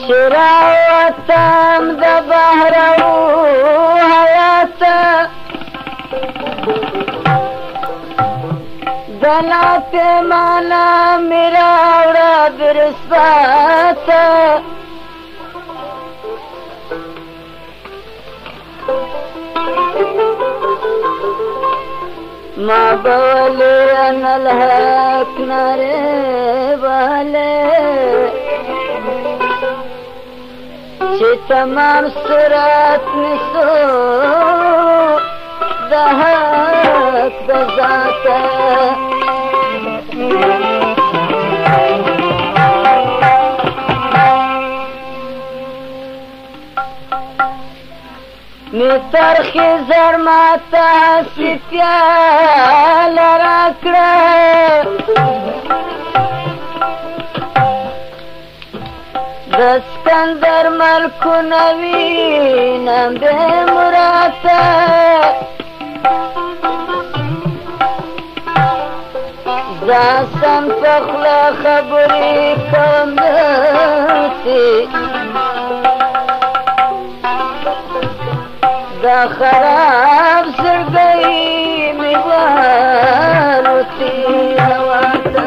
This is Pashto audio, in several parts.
شراوتم د بهرو حیات دلا پیمانا میرا وڑا برسبات ما بولي انا الحق ناري بالي چه تمام صورت نسو دهک بذاته می ترخی زرماتا سی پیال راکڑا دسکندر ملکو نوینم بے مراتا زاسم پخلا خبری کم داتی دا خراب سرگئی میواروتی هواتا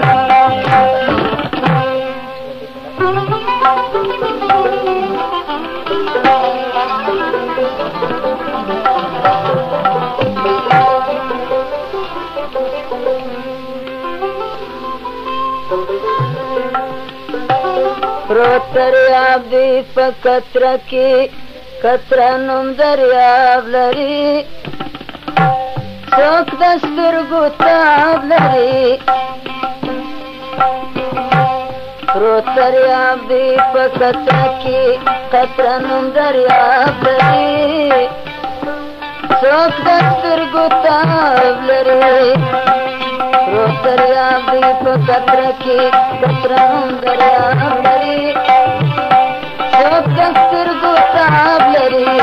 پروت دریاب دی پا کترا کی کترا نم دریاب لری سوک دسترگو تاب لری پروت دریاب دی پا کترا کی کترا نم دریاب لری سوک دسترگو تاب لری پروت دریاب دی پا کترا کی کترا نم دریاب لری سوک دسترگو تاب لری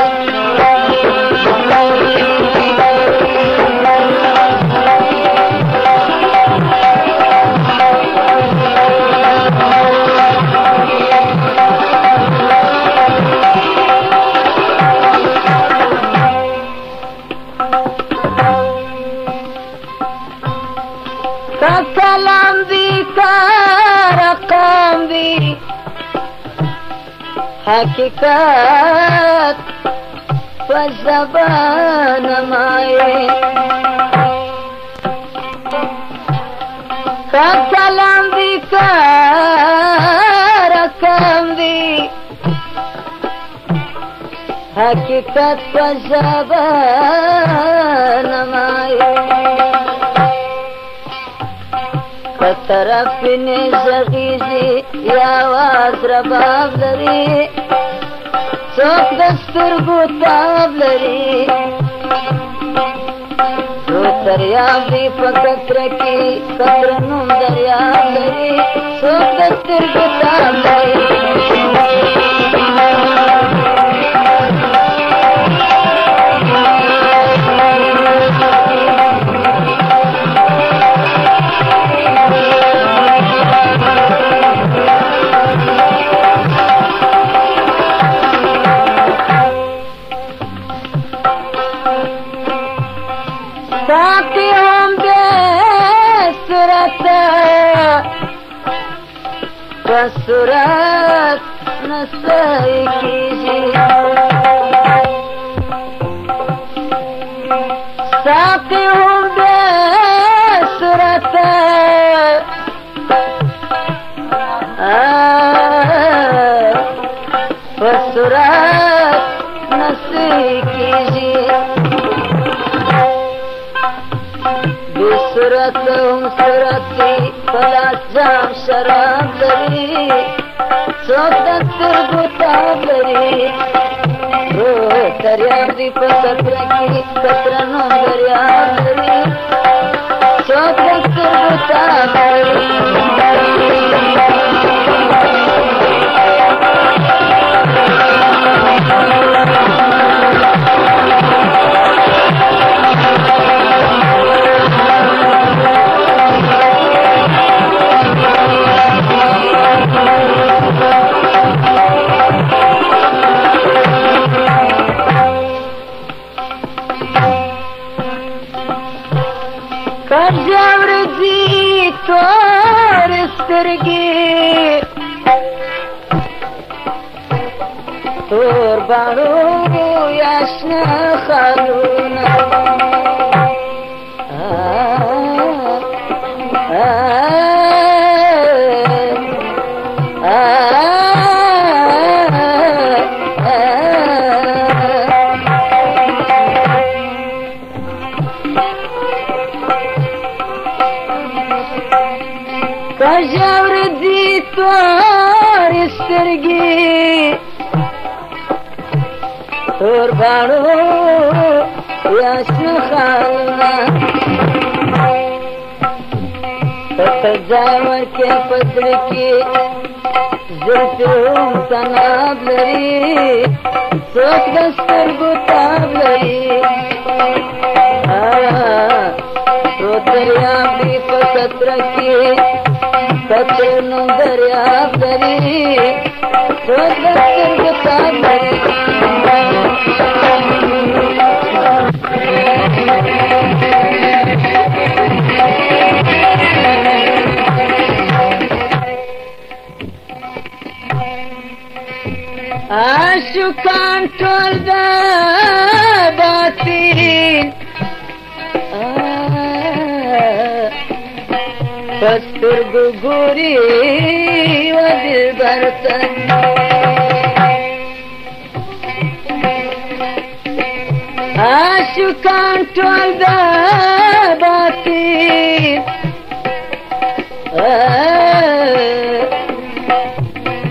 کلام دی کا رقم دی حقیقت فزبان مائے کا کلام دی کا رقم دی حقیقت فزبان مائے طرف نے زغیزی یا آواز رباب لری سوک دسترگو تاب لری رو دریاب دی پا کتر کی کتر نم دریاب لری سوک دسترگو تاب لری باقی ہم بے صورت بصورت نسائی کیجی ساقی ہم بے صورت بصورت نسائی کیجی صورت ہم صورتی پلاس جام شراب لری سوک دسترگو تاب لری رو دریاب دی پا کترا کی کترا نم دریاب لری سوک دسترگو تاب لری سترګې تور باڼو یا شنه خالونه کژور دي تورې سترګې تور باڼو یا شنه خالونه ته ځای ورکې په زړه کې زلفې هم تناب لري څوک د سترګو تاب لري پروت دریاب دی په ستره کې ستر نوم دریاب لري څوک د سترګو تاب لري عاشقان ټول د باطل په سترګو ګوري و دلبر ته عاشقان ټول د باطل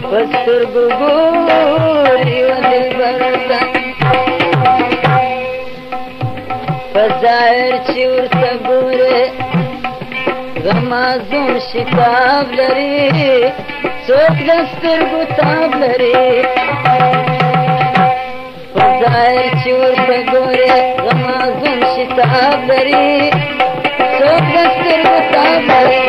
په سترګو ګوري و دلبر ته په ظاهر چې ورته ګورې غمازم شتاب لري څوک د سترګو تاب لري په ظاهر چې ورته ګورې غمازم شتاب لري څوک د سترګو تاب لري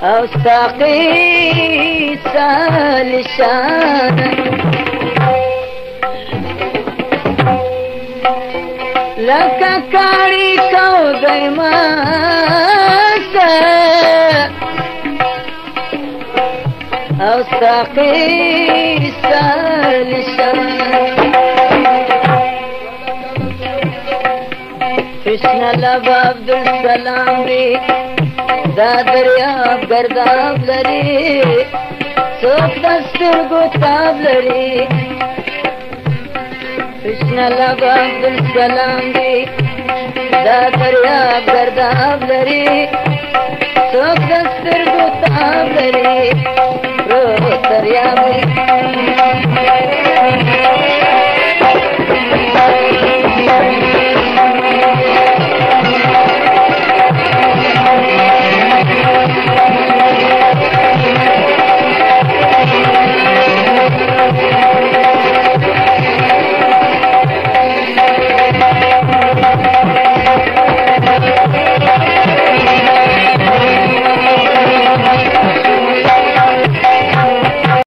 او ساقي سالشان لکه کاړي کو دایما او ساقي سالشان کشن لب عبدالسلام دی دا دریاب گرداب لري څوک د سترګو تاب لري کشن لب عبدالسلام دی دا دریاب گرداب لري څوک د سترګو تاب لري